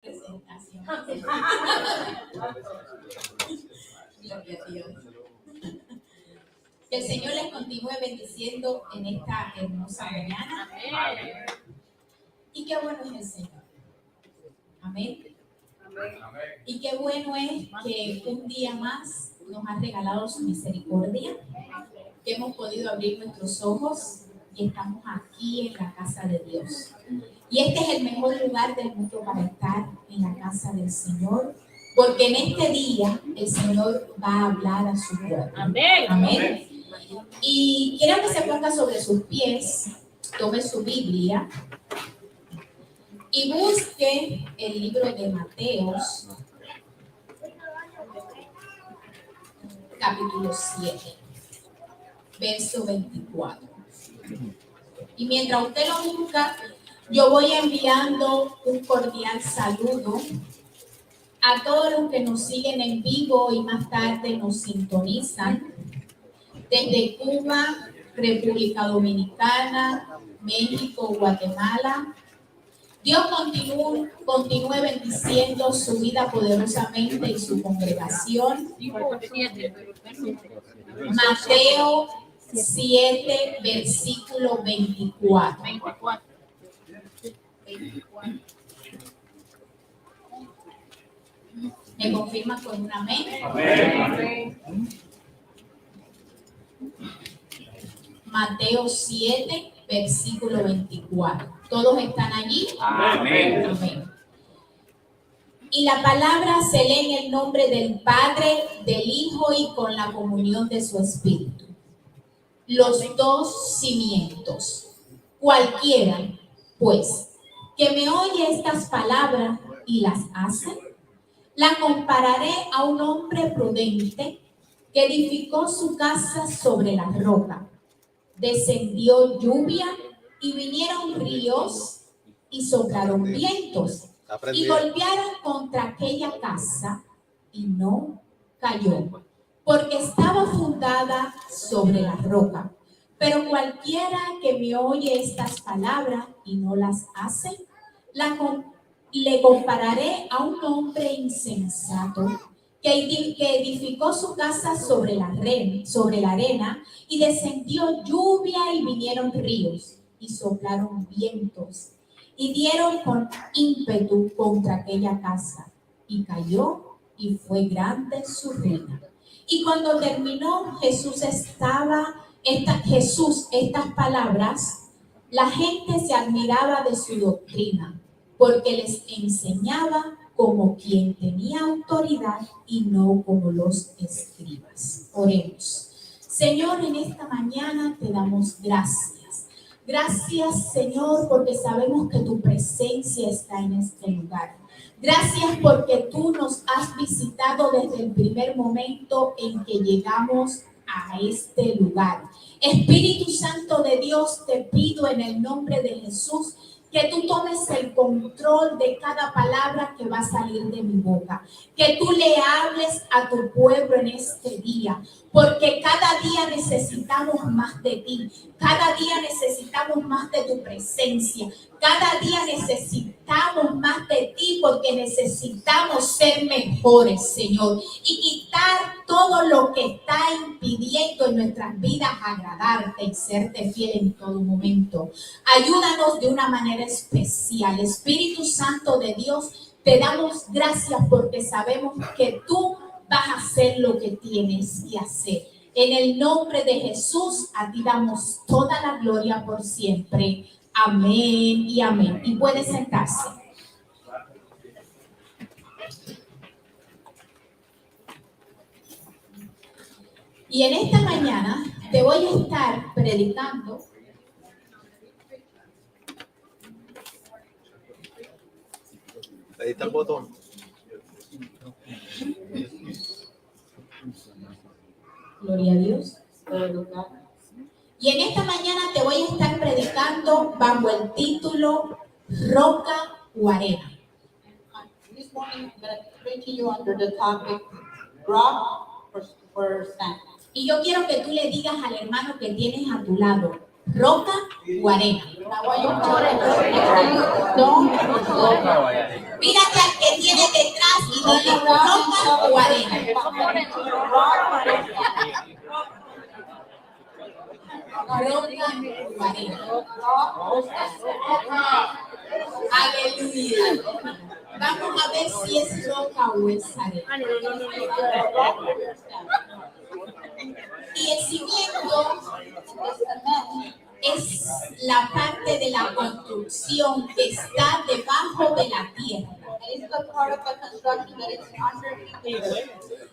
presentación. Gloria a Dios. Que el Señor les continúe bendiciendo en esta hermosa mañana. Amén. Y qué bueno es el Señor. Amén. Y qué bueno es que un día más nos ha regalado su misericordia, que hemos podido abrir nuestros ojos y estamos aquí en la casa de Dios. Y este es el mejor lugar del mundo para estar, en la casa del Señor, porque en este día el Señor va a hablar a su pueblo. Amén. Amén. Y quiero que se ponga sobre sus pies, tome su Biblia y busque el libro de Mateos, capítulo 7, verso 24. Y mientras usted lo busca, yo voy enviando un cordial saludo a todos los que nos siguen en vivo y más tarde nos sintonizan desde Cuba, República Dominicana, México, Guatemala. Dios continúe bendiciendo su vida poderosamente y su congregación. Mateo 7, versículo 24. ¿Me confirma con un amén? Amén. Mateo 7, versículo 24. ¿Todos están allí? Amén. Amén. Y la palabra se lee en el nombre del Padre, del Hijo y con la comunión de su Espíritu. Los dos cimientos. Cualquiera, pues, que me oye estas palabras y las hace, la compararé a un hombre prudente que edificó su casa sobre la roca. Descendió lluvia y vinieron ríos y soplaron vientos y golpearon contra aquella casa y no cayó, porque estaba fundada sobre la roca. Pero cualquiera que me oye estas palabras y no las hace, le compararé a un hombre insensato que edificó su casa sobre la arena, y descendió lluvia y vinieron ríos y soplaron vientos y dieron con ímpetu contra aquella casa y cayó y fue grande su ruina. Y cuando terminó Jesús estas palabras, la gente se admiraba de su doctrina, porque les enseñaba como quien tenía autoridad y no como los escribas. Oremos. Señor, en esta mañana te damos gracias. Gracias, Señor, porque sabemos que tu presencia está en este lugar. Gracias porque tú nos has visitado desde el primer momento en que llegamos a este lugar. Espíritu Santo de Dios, te pido en el nombre de Jesús que tú tomes el control de cada palabra que va a salir de mi boca. Que tú le hables a tu pueblo en este día. Porque cada día necesitamos más de ti. Cada día necesitamos más de tu presencia. Cada día necesitamos más de ti porque necesitamos ser mejores, Señor. Y quitar todo lo que está impidiendo en nuestras vidas agradarte y serte fiel en todo momento. Ayúdanos de una manera especial. Espíritu Santo de Dios, te damos gracias porque sabemos que tú vas a hacer lo que tienes que hacer. En el nombre de Jesús, a ti damos toda la gloria por siempre. Amén y amén. Y puede sentarse. Y en esta mañana te voy a estar predicando ahí está el botón. Gloria a Dios. Y en esta mañana te voy a estar predicando bajo el título Roca o Arena. This morning I'm going to preach to you under the topic rock or sand. Y yo quiero que tú le digas al hermano que tienes a tu lado, roca o arena. Now, what you call it? No. Mírate al dile roca o arena. Roca o arena. Aleluya. Vamos a ver si es roca o es arena. Y el cimiento es la parte de la construcción que está debajo de la tierra,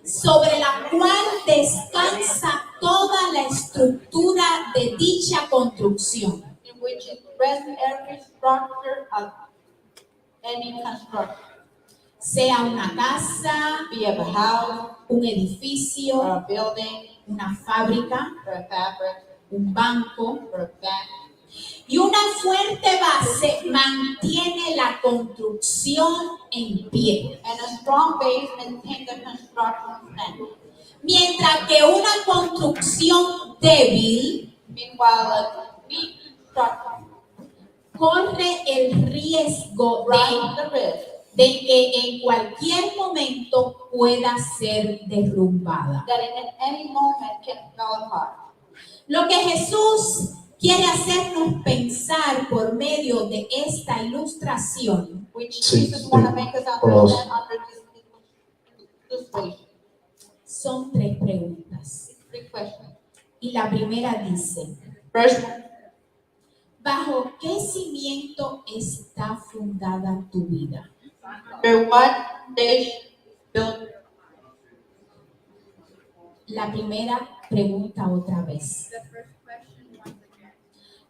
sobre la cual descansa toda la estructura de dicha construcción. in which it rests every structure of any construction, Sea una casa, be it a house, un or edificio, a building, una fábrica, or a fabric, un banco. or a bank. Y una fuerte base mantiene la construcción en pie. And a strong base maintains the construction standing. Mientras que una construcción débil Meanwhile, a weak structure corre el riesgo runs the risk de que en cualquier momento pueda ser derrumbada. that in any moment can fall apart. Lo que Jesús quiere hacernos pensar por medio de esta ilustración Which Sí, Jesus sí. want to make us understand under this illustration. son tres preguntas. Three questions. Y la primera dice, First one, ¿bajo qué cimiento está fundada tu vida? under what dish built? La primera pregunta otra vez.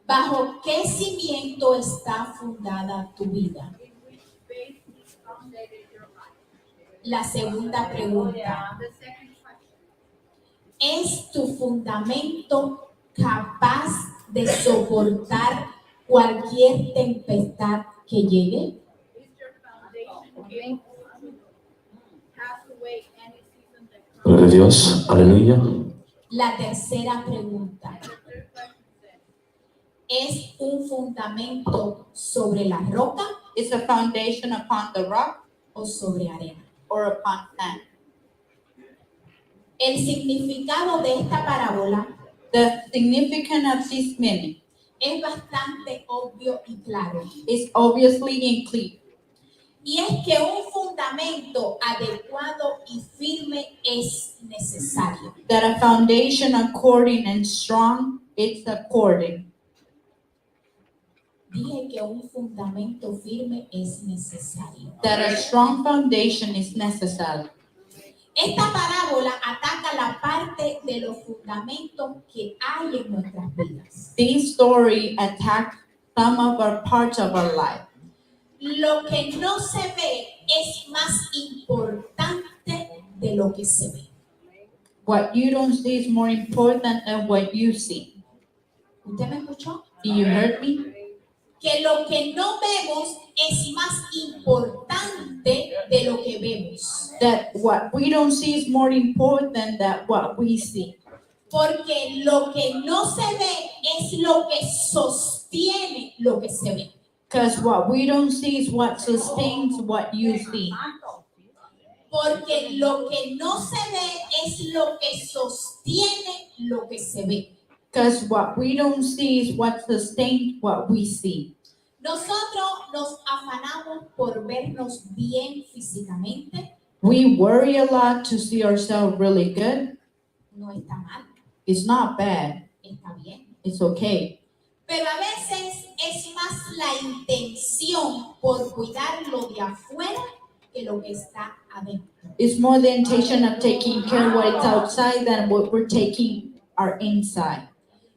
¿Bajo qué cimiento está fundada tu vida? La segunda pregunta. ¿Es tu fundamento capaz de soportar cualquier tempestad que llegue? Gloria a Dios, aleluya. La tercera pregunta. ¿Es un fundamento sobre la roca Is a foundation upon the rock o sobre arena? or upon sand? El significado de esta parábola The significance of this meaning es bastante obvio y claro. is obviously clear. Y es que un fundamento adecuado y firme es necesario. That a foundation according and strong, it's according. Dije que un fundamento firme es necesario. That a strong foundation is necessary. Esta parábola ataca la parte de los fundamentos que hay en nuestras vidas. This story attacks some of our parts of our life. Lo que no se ve es más importante de lo que se ve. What you don't see is more important than what you see. ¿Usted me escuchó? Do you heard me? Que lo que no vemos es más importante de lo que vemos. That what we don't see is more important than what we see. Porque lo que no se ve es lo que sostiene lo que se ve. Because what we don't see is what sustains what you see. Porque lo que no se ve es lo que sostiene lo que se ve. Because what we don't see is what sustains what we see. Nosotros nos afanamos por vernos bien físicamente. We worry a lot to see ourselves really good. No está mal, It's not bad. está bien. It's okay. Pero a veces es más la intención por cuidar lo de afuera que lo que está adentro. It's more the intention of taking care of what is outside than what we're taking our inside.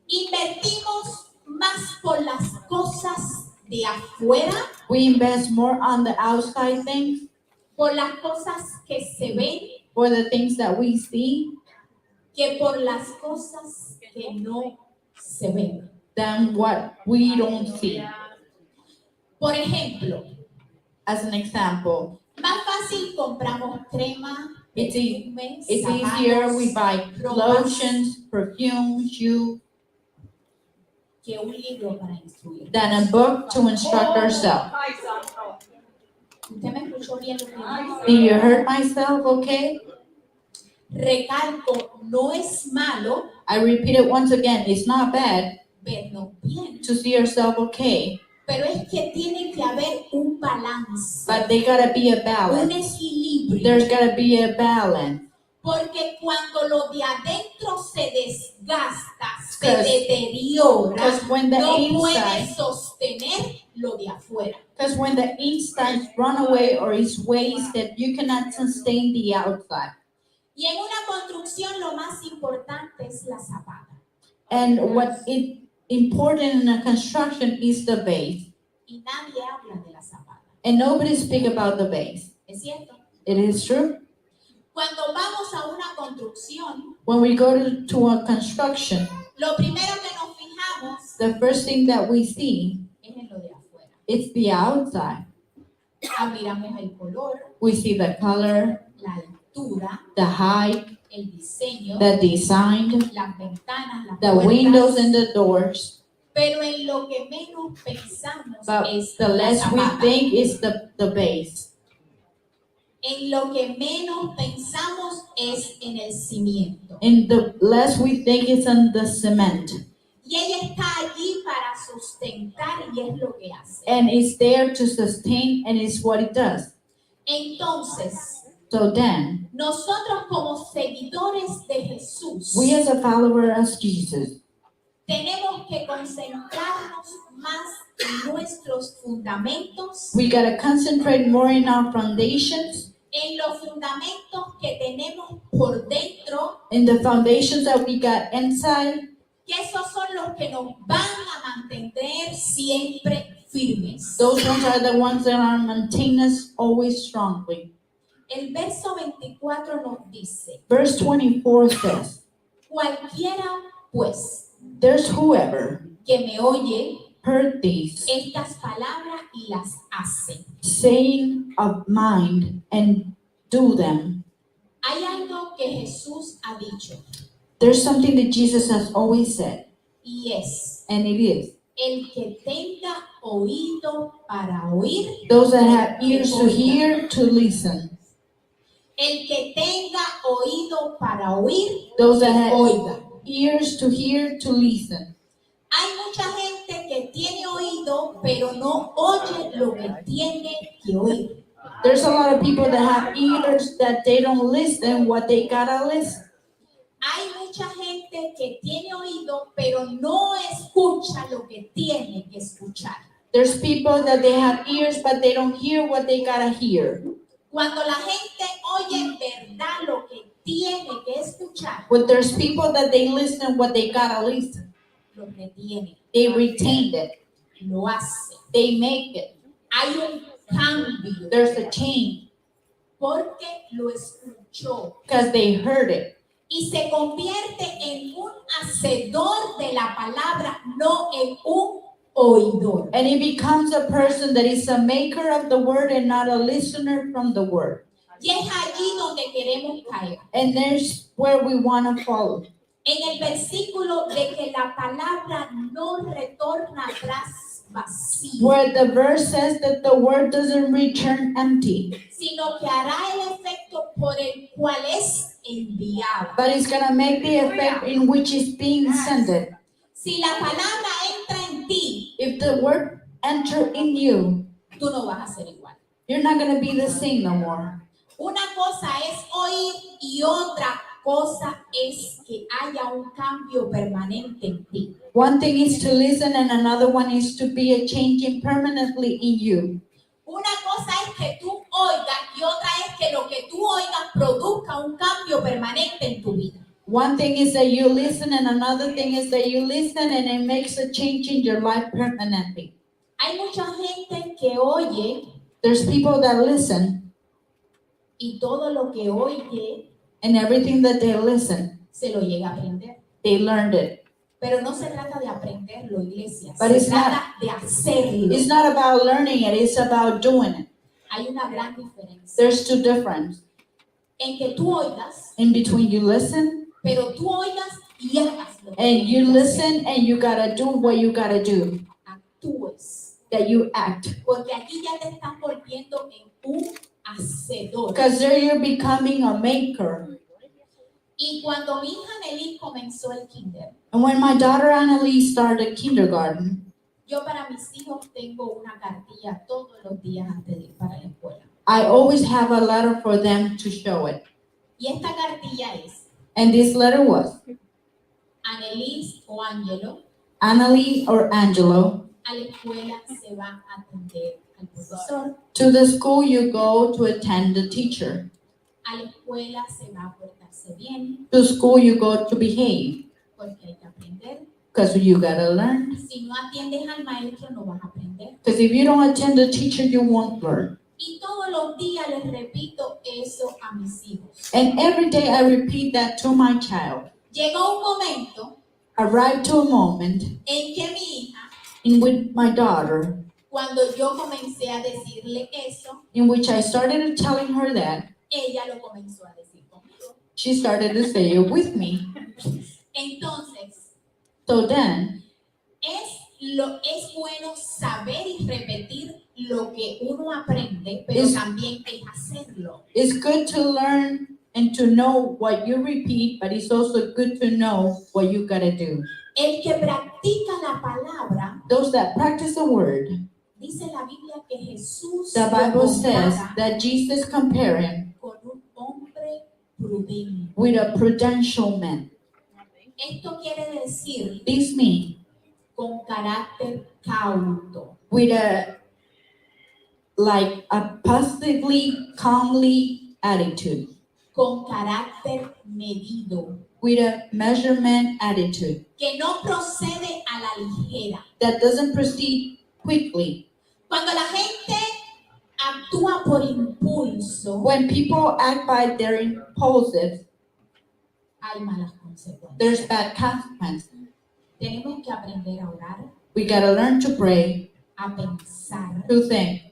Invertimos más por las cosas de afuera, We invest more on the outside things, por las cosas que se ven, for the things that we see, que por las cosas que no se ven. than what we don't see. Por ejemplo, As an example, más fácil compramos crema, It's perfumes, it's zapatos, easier we buy ropas, lotions, perfume, shoes, que un libro para instruir. than a book to instruct ourselves. ¿Usted me escuchó bien lo que dije? Did you heard myself okay? Recalco, no es malo I repeat it once again. It's not bad vernos bien, to see yourself okay, pero es que tiene que haber un balance, but they gotta be a un balance. equilibrio. There's gotta be a balance. Porque cuando lo de adentro se desgasta, se Because- deteriora, Because when the no puede inside, sostener lo de afuera. because when the inside run away or is wasted, you cannot sustain the outside. Y en una construcción lo más importante es la zapata. And what is important in a construction is the base. Y nadie habla de la zapata. And nobody speak about the base. ¿Es cierto? It is true. Cuando vamos a una construcción, When we go to a construction, lo primero que nos fijamos the first thing that we see es en lo de afuera. is the outside. Miramos el color, We see the color, la altura, the height, el diseño, the design, las ventanas, las the puertas. windows and the doors. Pero en lo que menos pensamos But es the la less we zapata. think is the base. En lo que menos pensamos es en el cimiento. And the less we think is on the cement. Y ella está allí para sustentar y es lo que hace. And it's there to sustain and it's what it does. Entonces, So then, nosotros como seguidores de Jesús we as a follower of Jesus, tenemos que concentrarnos más en nuestros fundamentos, we gotta concentrate more in our foundations, en los fundamentos que tenemos por dentro, in the foundations that we got inside, que esos son los que nos van a mantener siempre firmes. those ones are the ones that are maintain us always strongly. El verso 24 nos dice, Verse 24 says, cualquiera pues there's whoever que me oye heard these estas palabras y las hace. saying of mind and do them. Hay algo que Jesús ha dicho There's something that Jesus has always said, y es, and it is, el que tenga oído para oír, those that have ears to hear, to listen. el que tenga oído para oír, Those that que have oiga. ears to hear, to listen. Hay mucha gente que tiene oído, pero no oye lo que tiene que oír. There's a lot of people that have ears that they don't listen what they gotta listen. Hay mucha gente que tiene oído, pero no escucha lo que tiene que escuchar. There's people that they have ears but they don't hear what they gotta hear. Cuando la gente oye en verdad lo que tiene que escuchar, But there's people that they listen what they gotta listen. lo retiene, They retain it. lo hace. They make it. Hay un cambio There's a change porque lo escuchó because they heard it. y se convierte en un hacedor de la palabra, no en un oidor. And it becomes a person that is a maker of the word and not a listener from the word. Y es allí donde queremos caer. And there's where we want to follow. En el versículo de que la palabra no retorna atrás vacía, Where the verse says that the word doesn't return empty, sino que hará el efecto por el cual es enviado. but it's going to make the effect in which it's being sent. Si la palabra entra en ti, If the word enter in you, tú no vas a ser igual. you're not going to be the same no more. Una cosa es oír y otra cosa es que haya un cambio permanente en ti. One thing is to listen and another one is to be a changing permanently in you. Una cosa es que tú oigas y otra es que lo que tú oigas produzca un cambio permanente en tu vida. One thing is that you listen and another thing is that you listen and it makes a change in your life permanently. Hay mucha gente que oye There's people that listen y todo lo que oye and everything that they listen, se lo llega a aprender. they learned it. Pero no se trata de aprenderlo, iglesia. But Se it's trata de hacerlo. It's not about learning it, it's about doing it. Hay una gran diferencia There's two differences. en que tú oigas, In between you listen pero tú oigas y hagas lo que and you tienes que hacer. listen and you gotta do what you gotta do, Actúes. that you act. Porque aquí ya te estás volviendo en un hacedor. because there you're becoming a maker. Y cuando mi hija Nelly comenzó el kinder, And when my daughter Annalise started kindergarten, yo para mis hijos tengo una cartilla todos los días antes de ir para la escuela. I always have a letter for them to show it. Y esta cartilla es, And this letter was, Annelise o Angelo, Annalise or Angelo, a la escuela se va a atender al profesor, to the school you go to attend the teacher. a la escuela se va a portarse bien, To school you go to behave, porque hay que aprender. because you gotta learn. Si no atiendes al maestro, no vas a aprender. Because if you don't attend the teacher, you won't learn. Y todos los días les repito eso a mis hijos. And every day I repeat that to my child. Llegó un momento Arrived to a moment en que mi hija, in which my daughter, cuando yo comencé a decirle eso, in which I started telling her that, ella lo comenzó a decir conmigo. she started to say it with me. Entonces, So then, es bueno saber y repetir lo que uno aprende, pero Es- también es hacerlo. it's good to learn and to know what you repeat, but it's also good to know what you gotta do. El que practica la palabra, Those that practice the word, dice la Biblia que Jesús the lo Bible says compara that Jesus compared him con un hombre prudente. with a prudential man. Esto quiere decir This means con carácter cauto, with a positively, calmly attitude, con carácter medido, with a measurement attitude que no procede a la ligera. that doesn't proceed quickly. Cuando la gente actúa por impulso, When people act by their impulsive, hay malas consecuencias. there's bad consequences. Tenemos que aprender a orar, We gotta learn to pray, a pensar, to think,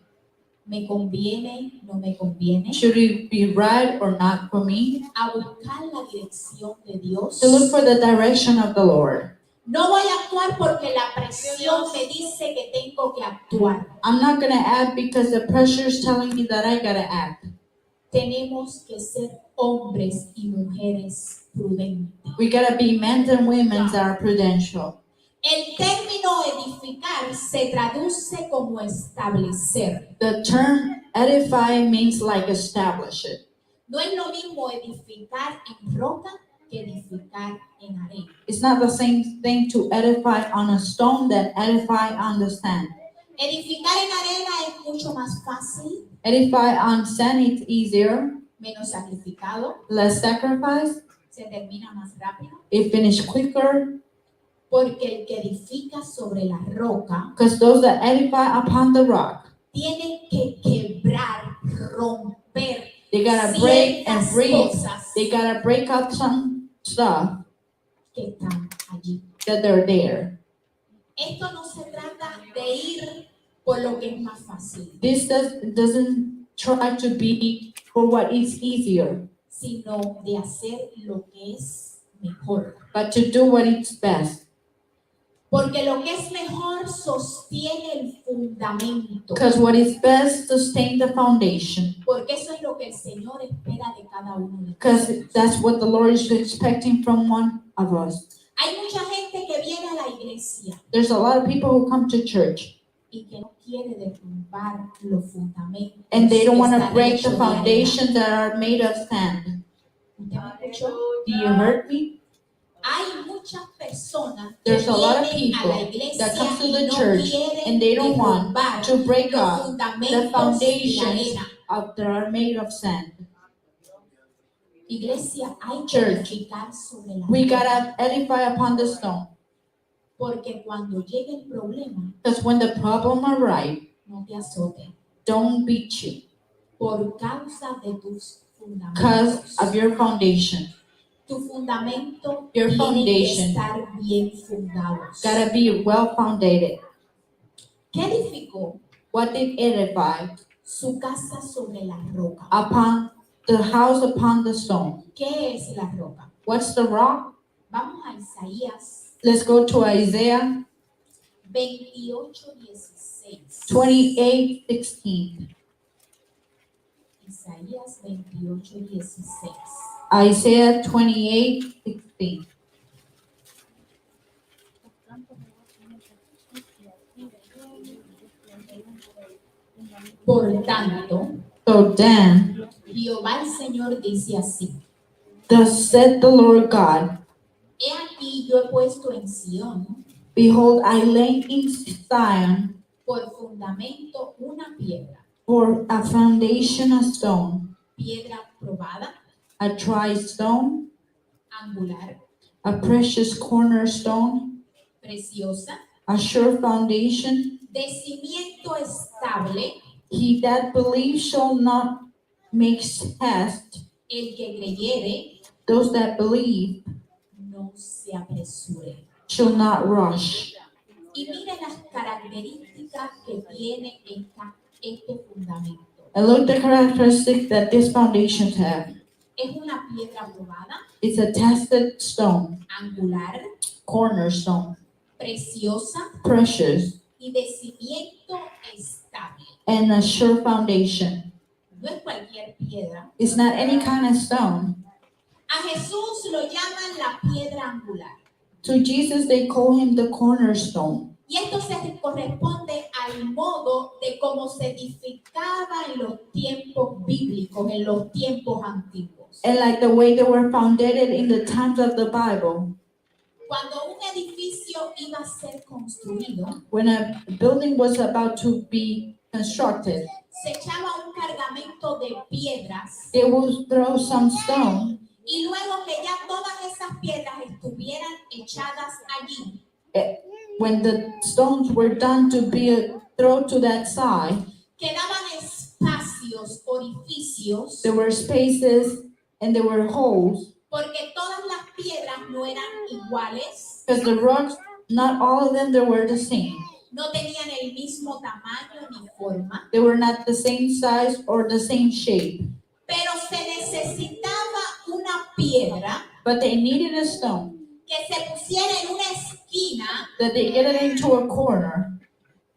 me conviene, no me conviene, should it be right or not for me? a buscar la dirección de Dios. To look for the direction of the Lord. No voy a actuar porque la presión me dice que tengo que actuar. I'm not gonna act because the pressure is telling me that I gotta act. Tenemos que ser hombres y mujeres prudentes. We gotta be men and women that are prudential. El término edificar se traduce como establecer. The term edify means like establish it. No es lo mismo edificar en roca que edificar en arena. It's not the same thing to edify on a stone than edify on the sand. Edificar en arena es mucho más fácil, Edify on sand, it's easier, menos sacrificado, less sacrifice, se termina más rápido, it finish quicker, porque el que edifica sobre la roca because those that edify upon the rock, tienen que quebrar, romper they gotta break and ciertas breathe. cosas They gotta break out some stuff que están allí. that they're there. Esto no se trata de ir por lo que es más fácil, This doesn't try to be for what is easier, sino de hacer lo que es mejor. but to do what is best. Porque lo que es mejor sostiene el fundamento. Because what is best sustain the foundation. Porque eso es lo que el Señor espera de cada uno de Because nosotros. that's what the Lord is expecting from one of us. Hay mucha gente que viene a la iglesia There's a lot of people who come to church y que no quiere derrumbar los fundamentos. and they don't que want to están break hechos the de arena. foundations that are made of sand. ¿Usted me escuchó? Do you heard me? Hay muchas personas que There's a lot of vienen a la people iglesia that come to y the no church quieren and they don't want derrumbar to break los up the fundamentos de foundations arena. that are made of sand. Iglesia, hay que Church, edificar sobre la we roca. gotta edify upon the stone. Porque cuando llegue el problema, Because when the problem arrives, no te azote. don't beat you Por causa de tus because fundamentos. of your foundation. Tu fundamento Your tiene que foundation estar bien fundados. gotta be well founded. ¿Qué edificó? What did edify? Su casa sobre la roca. Upon the house upon the stone. ¿Qué es la roca? What's the rock? Vamos a Isaías Let's go to Isaiah 28:16. 28:16. Isaías 28:16. Isaiah 28:16. Por tanto, So then, Jehová el Señor dice así: thus said the Lord God, He aquí yo he puesto en Sión behold, I lay in Zion por fundamento una piedra, for a foundation a stone, piedra probada, a dry stone, angular, a precious cornerstone, preciosa, a sure foundation. de cimiento estable. He that believes shall not make haste. El que creyere Those that believe no se apresure. shall not rush. Y mire las características que tiene este fundamento. And look the characteristics that these foundations have. Es una piedra probada, It's a tested stone, angular, cornerstone, preciosa precious, y de cimiento estable. and a sure foundation. No es cualquier piedra. It's not any kind of stone. A Jesús lo llaman la piedra angular. To Jesus, they call him the cornerstone. Y esto se corresponde al modo de cómo se edificaba en los tiempos bíblicos, en los tiempos antiguos. And like the way they were founded in the times of the Bible, Cuando un edificio iba a ser construido, when a building was about to be constructed, se echaba un cargamento de piedras they would throw some stone. y luego que ya todas esas piedras estuvieran echadas allí, When the stones were done to be thrown to that side, quedaban espacios, orificios, there were spaces and there were holes, porque todas las piedras no eran iguales, because the rocks, not all of them, they were the same. no tenían el mismo tamaño ni forma, They were not the same size or the same shape, pero se necesitaba una piedra but they needed a stone que se pusiera en una esquina that they get it into a corner,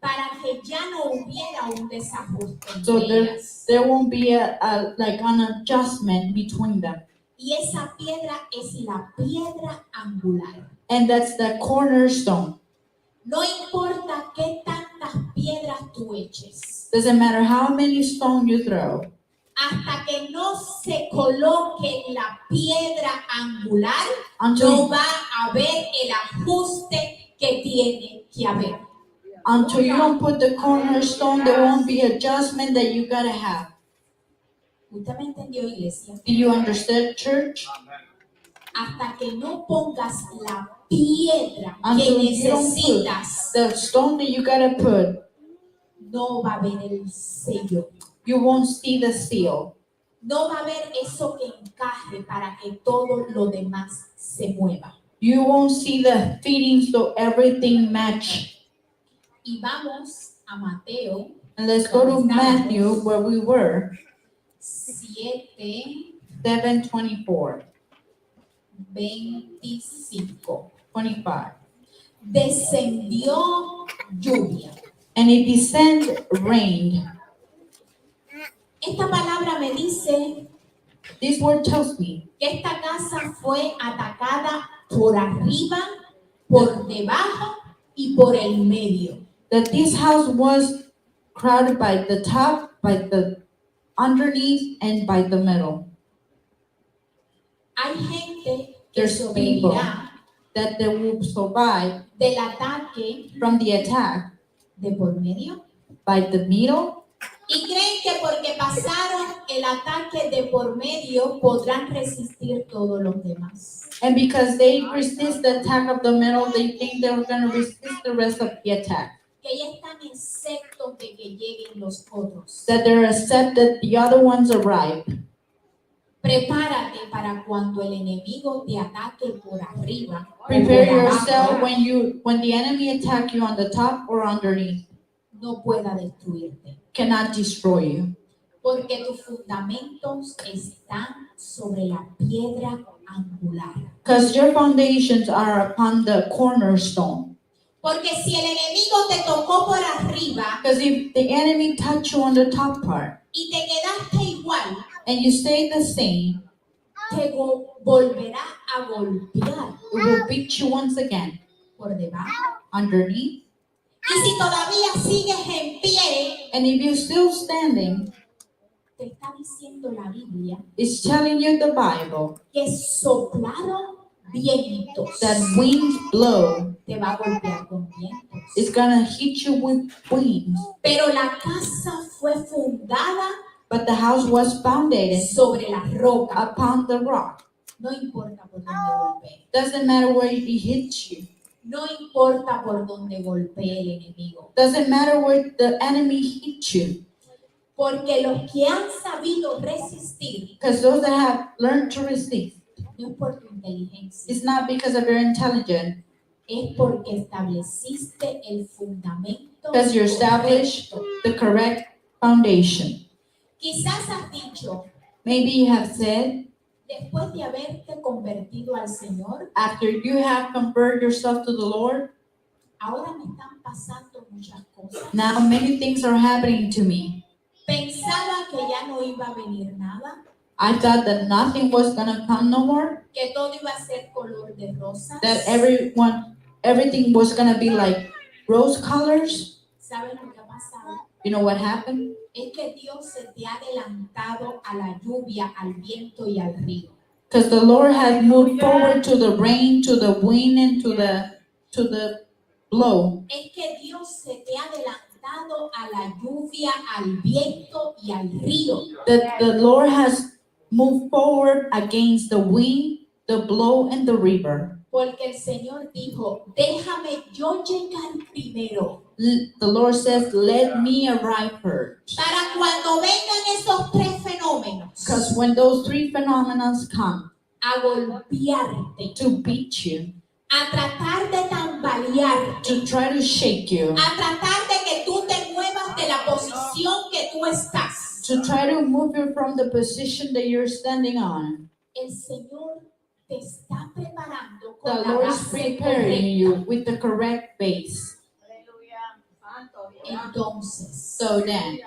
para que ya no hubiera un desajuste so entre ellas. there won't be like an adjustment between them. Y esa piedra es la piedra angular. And that's the cornerstone. No importa qué tantas piedras tú eches, Doesn't matter how many stones you throw, hasta que no se coloque la piedra angular, no until va a haber el ajuste que tiene que haber. you don't put the cornerstone, there won't be adjustment that you gotta have. ¿Usted me entendió, iglesia? Do you understand, church? Hasta que no pongas la piedra que Until you don't put necesitas, the stone that you gotta put, no va a haber el sello. you won't see the seal. No va a haber eso que encaje para que todo lo demás se mueva. You won't see the fitting so everything match. Y vamos a Mateo And let's go to Matthew, where we were, 7:25. 25. Descendió lluvia. And it descended, rained. Esta palabra me dice This word tells me que esta casa fue atacada por arriba, por debajo y por el medio. that this house was crowded by the top, by the underneath, and by the middle. Hay gente que There's people sobrevivirá that they will survive del ataque from the attack de por medio by the middle, y creen que porque pasaron el ataque de por medio podrán resistir todos los demás. and because they resist the attack of the middle, they think they're going to resist the rest of the attack. Que ya están exceptos de que lleguen los otros. That they're accepted, the other ones arrive. Prepárate para cuando el enemigo te ataque por arriba. o Prepare por yourself abajo, when the enemy attack you on the top or underneath, no pueda destruirte. cannot destroy you. Porque tus fundamentos están sobre la piedra angular. Because your foundations are upon the cornerstone. Porque si el enemigo te tocó por arriba Because if the enemy touch you on the top part y te quedaste igual, and you stay the same, volverá a golpear it will beat you once again por debajo. underneath. Y si todavía sigues en pie, And if you're still standing, te está diciendo la Biblia it's telling you the Bible que soplaron vientos. that winds blow. Te va a golpear con vientos. It's gonna hit you with winds. Pero la casa fue fundada But the house was founded sobre la roca. upon the rock. No importa por dónde golpee. Doesn't matter where it hits you. No importa por dónde golpee el enemigo. Doesn't matter where the enemy hits you. Porque los que han sabido resistir, Because those that have learned to resist, no es por tu inteligencia, it's not because of your intelligence. es porque estableciste el fundamento. Because you established the correct foundation. Quizás has dicho, Maybe you have said, después de haberte convertido al Señor, after you have converted yourself to the Lord, ahora me están pasando muchas cosas. now many things are happening to me. Pensaba que ya no iba a venir nada, I thought that nothing was gonna come no more, que todo iba a ser color de rosas. that everything was gonna be like rose colors. ¿Sabes lo que ha pasado? You know what happened? Es que Dios se te ha adelantado a la lluvia, al viento y al río. Because the Lord has moved forward to the rain, to the wind, and to the blow. Es que Dios se te ha adelantado a la lluvia, al viento y al río. That the Lord has moved forward against the wind, the blow, and the river. Porque el Señor dijo, déjame yo llegar primero. The Lord says, let me arrive first. Para cuando vengan esos tres fenómenos, Because when those three phenomena come a golpearte, to beat you, a tratar de tambalearte, to try to shake you, a tratar de que tú te muevas de la posición que tú estás, to try to move you from the position that you're standing on, el Señor te está preparando the con la Lord is base preparing correcta. you with the correct base. Entonces, So then,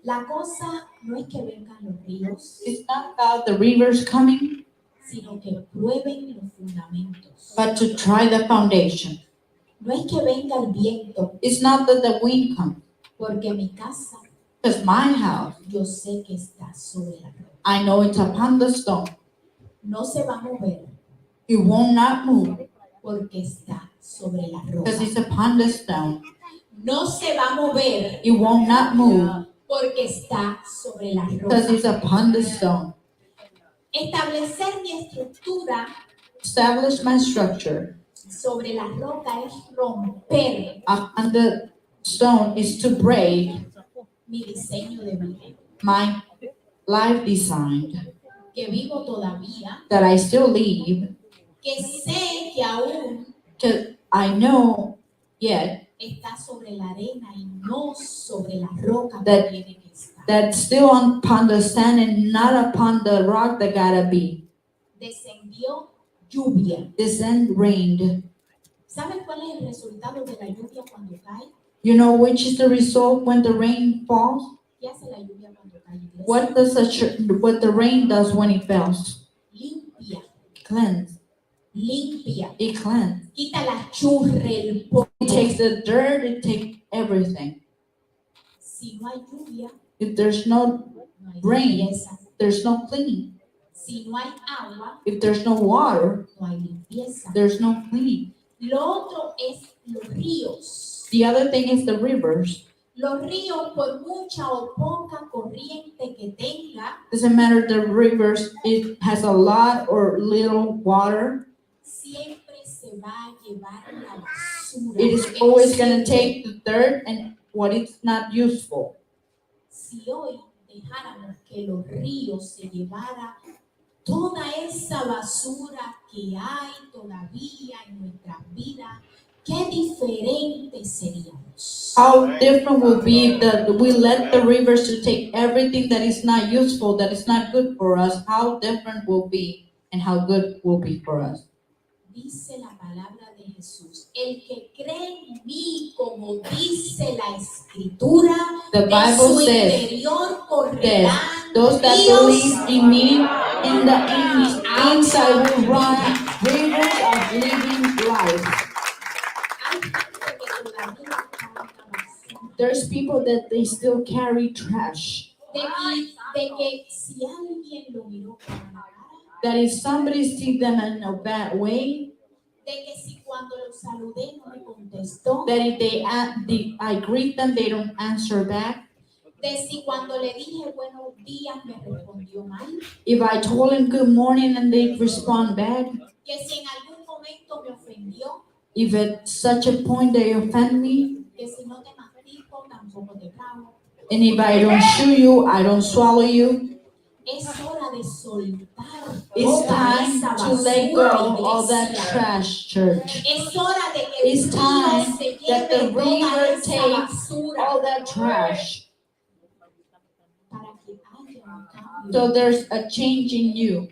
la cosa no es que vengan los ríos, it's not about the rivers coming, sino que prueben los fundamentos. but to try the foundation. No es que venga el viento, It's not that the wind comes, porque mi casa, because my house, yo sé que está sobre la roca. I know it's upon the stone. No se va a mover It will not move, porque está sobre la roca. because it's upon the stone. No se va a mover It will not move, porque está sobre la because roca. it's upon the stone. Establecer mi estructura Establish my structure sobre la roca es romper upon the stone is to break mi diseño de vida, my life design que vivo todavía, that I still live, que sé que aún because I know yet está sobre la arena y no sobre la roca That- que tiene que estar. that's still upon the sand and not upon the rock that gotta be. Descendió lluvia. The sand rained. ¿Saben cuál es el resultado de la lluvia cuando cae? You know which is the result when the rain falls? ¿Qué hace la lluvia cuando cae? Iglesia? What the rain does when it falls? Limpia, Cleanse. limpia. It cleanses. Quita la churre, el polvo. It takes the dirt, it takes everything. Si no hay lluvia, If there's no no hay Rain. limpieza. there's no cleaning. Si no hay agua, If there's no water, no hay limpieza. there's no cleaning. Lo otro es los ríos. The other thing is the rivers. Los ríos, por mucha o poca corriente que tenga, Doesn't matter the rivers, it has a lot or little water. siempre se va a llevar la basura. It is que always no going to sirve. take the dirt and what is not useful. Si hoy dejáramos que los ríos se llevara toda esa basura que hay todavía en nuestras vidas, qué diferentes seríamos. How different will be that we let the rivers to take everything that is not useful, that is not good for us. How different will be and how good will be for us. Dice la palabra de Jesús, el que cree en mí, como dice la escritura, The de Bible su says interior correrán those that ríos believe in me, in the inside will run rivers of living life. Hay gente que todavía carga basura. There's people that they still carry trash. De que si alguien lo miró con la cara, That if somebody sees them in a bad way, de que si cuando lo saludé no me contestó, that if I greet them, they don't answer back. de si cuando le dije buenos días me respondió mal, If I told them good morning and they respond bad, que si en algún momento me ofendió, if at such a point they offend me, que si no te mastico tampoco te trago. and if I don't chew you, I don't swallow you. Es hora de soltar It's toda time esa to let go basura, of all that iglesia. trash, church. Es hora de que It's el río time se that the lleve toda river esa takes basura all that trash. para que haya un cambio. So there's a change in you.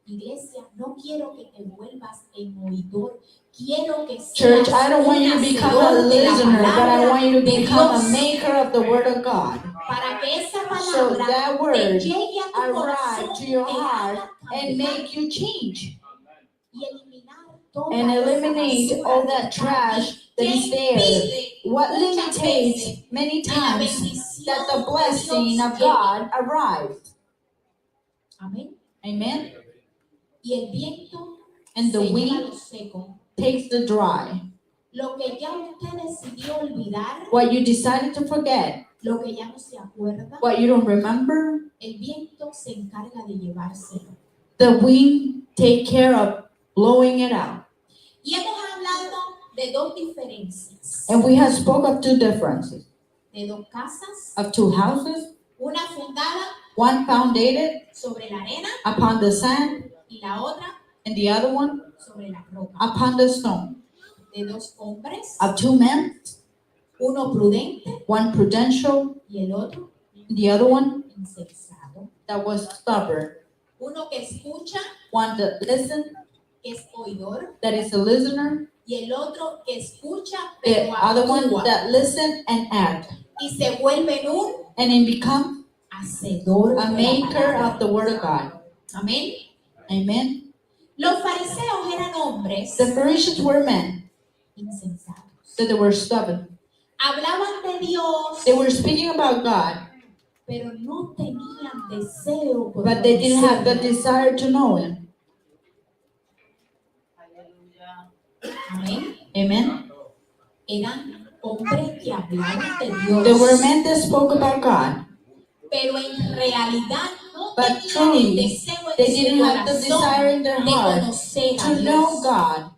Iglesia, no quiero que te vuelvas en oidor. Quiero que Church, seas I don't want you to un become a hacedor de la listener, but I palabra want you to de become a Dios. maker of the word of God. Para que esa So palabra that te word llegue a tu arrive corazón, to your te heart haga and cambiar make you change y eliminar toda and esa eliminate basura all que that está trash allí, that que is there. impide What muchas limitates veces many que la times bendición that the de blessing Dios of llegue. God arrives. Amén. Amen. Y el viento And the se lleva wind lo seco. takes the dry. Lo que ya usted decidió olvidar, What you decided to forget, lo que ya no se acuerda, what you don't remember, el viento se encarga de llevárselo. the wind take care of blowing it out. Y hemos hablado de dos diferencias, And we have spoke of two differences, de dos casas, of two houses, una fundada one founded sobre la arena upon the sand y la otra and the other one sobre la roca, upon the stone, de dos hombres, of two men, uno prudente one prudential, y el otro the other one insensato, that was stubborn, uno que escucha, one that listened, que es oidor, that is a listener, y el otro que escucha the pero other one actúa that listen and act, y se vuelve en un and then become hacedor a de la maker palabra. of the word of God. Amén. Amen. Los fariseos eran hombres The Pharisees were men, insensatos. so they were stubborn. Hablaban de Dios, They were speaking about God, pero no tenían deseo por but they didn't have the conocerlo. desire to know Him. Amén. Amen. Eran hombres que hablaban de Dios, There were men that spoke about God, pero en realidad no but tenían el truly deseo they en su didn't have the corazón desire in their de heart conocer a to know Dios. God.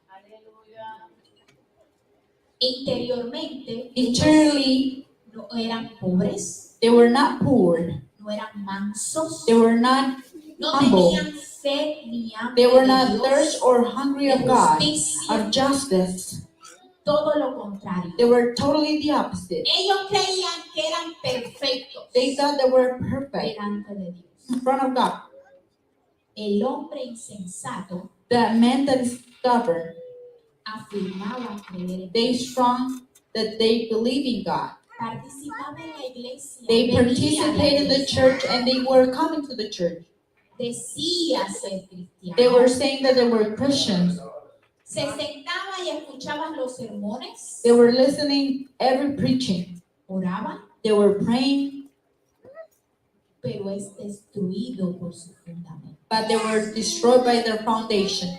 Interiormente, ellos Interiorly, no eran pobres, they were not poor. no eran mansos, They were not no humble. tenían sed ni hambre They were de not Dios, thirst or hungry de of God, justicia, of justice. todo lo contrario. They were totally the opposite. Ellos creían que eran perfectos They thought they were perfect delante de Dios. in front of God. El hombre insensato That man that is stubborn, afirmaba creer en they Dios. strong that they believe in God. Participaba en la iglesia, They venía a la participated in the iglesia, church and they were coming to the church. decía ser cristiano. They were saying that they were Christians. Se sentaba y escuchaba los sermones, They were listening every preaching. oraban, They were praying, pero es destruido por su fundamento, but they were destroyed by their foundation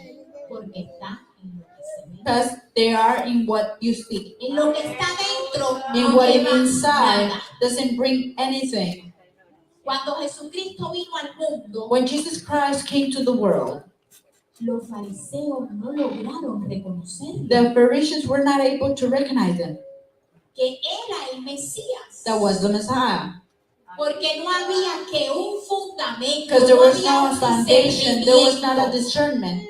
porque está en lo que se ve. because they are in what you see. En lo que está dentro In no what is lleva inside nada. doesn't bring anything. Cuando Jesucristo vino al mundo, When Jesus Christ came to the world, los fariseos no lograron reconocerlo, the Pharisees were not able to recognize him. que era el Mesías, That was the Messiah. porque no había que un fundamento, Because there no was había no un foundation, there was not a discernimiento, discernment.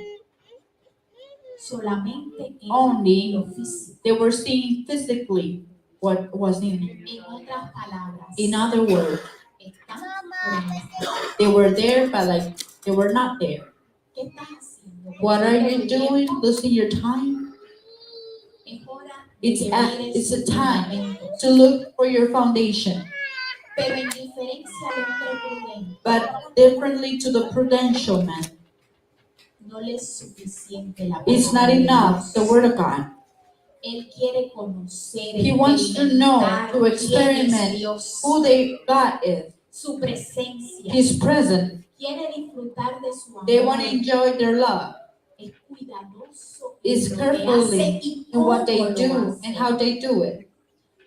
solamente era Only lo físico. they were seeing physically what was in him. En otras palabras, In other words, están, pero no están. they were there, but like they were not there. ¿Qué estás haciendo? What are you doing? Losing your time? Es hora It's de a, ver it's a sus time fundamentos. to look for your foundation. Pero en diferencia al hombre prudente, But differently to the prudential man, no le es suficiente la it's not palabra de enough, the Dios. word of God. Él quiere conocer, He wants to know, experimentar to quién es experiment Dios, who God is, su presencia. His presence. Quiere disfrutar de su amor. They want to enjoy their love. Es cuidadoso It's en lo que carefully hace y in what cómo they lo do hace. and how they do it.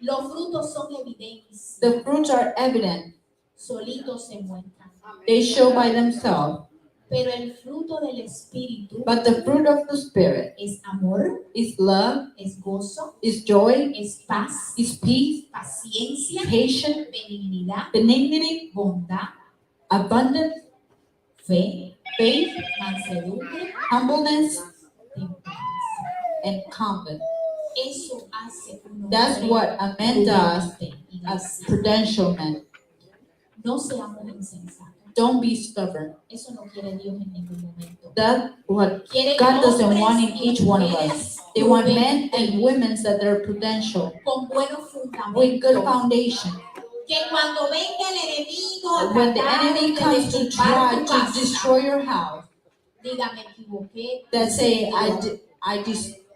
Los frutos son evidencia. The fruits are evident. Solitos se muestran. They show by themselves. Pero el fruto del Espíritu But the fruit of the Spirit es amor, is love, es gozo, is joy, es paz, is peace, paciencia, patience, benignidad, benignity, bondad, abundance, fe, faith, mansedumbre, humbleness, templanza. and confidence. Eso hace un That's hombre what a man does, prudente, a iglesia. prudential man. No seamos insensatos. Don't be stubborn. Eso no quiere Dios en ningún momento. That's what Quiere God doesn't want in hombres y each one of mujeres us. They want men prudentes, and women that are prudential, con buenos with good fundamentos. foundation. Que cuando venga el enemigo a When the tratar enemy de comes to derrumbar try tu to casa, destroy your house, diga, me equivoqué. that say,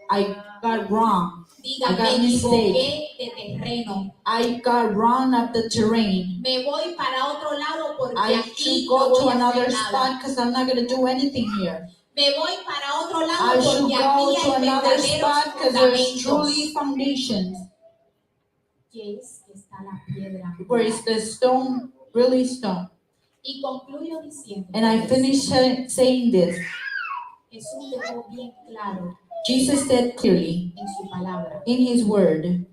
I got wrong. Diga, I got me mistake. equivoqué de terreno. I got wrong of the terrain. Me voy para otro lado porque I aquí should no go to voy a another hacer nada. spot because I'm not going to do anything here. Me voy para otro lado I should porque go aquí to hay another verdaderos spot because there's fundamentos. truly foundations. Que es que está la piedra. Where is the stone really stone? Y concluyo diciendo, And I finish saying this. Jesús dejó bien claro Jesus said clearly en su palabra, in his word,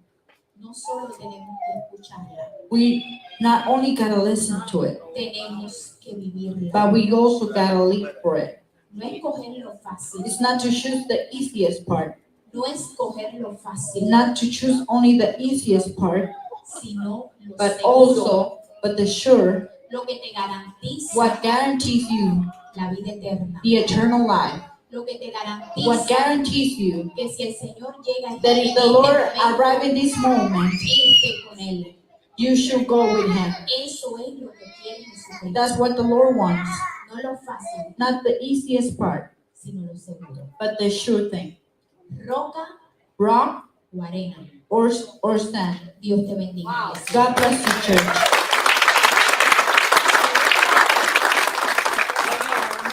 no solo tenemos que escucharla, we not only gotta listen to it, tenemos que vivirla. but we also gotta live for it. No es coger lo fácil, It's not to choose the easiest part, no es coger lo fácil, not to choose only the easiest part, sino lo but seguro, also, but the sure, lo que te garantiza what guarantees you la vida eterna, the eternal life, lo que te what garantiza guarantees you que si el Señor llega a that if the Lord arrive in this moment, irte con Él. you should go with him. Eso es lo que quiere Jesucristo. That's what the Lord wants, No lo fácil, not the easiest part, sino lo seguro. but the sure thing. Roca Rock o arena. or sand. Dios te bendiga. God bless you, church.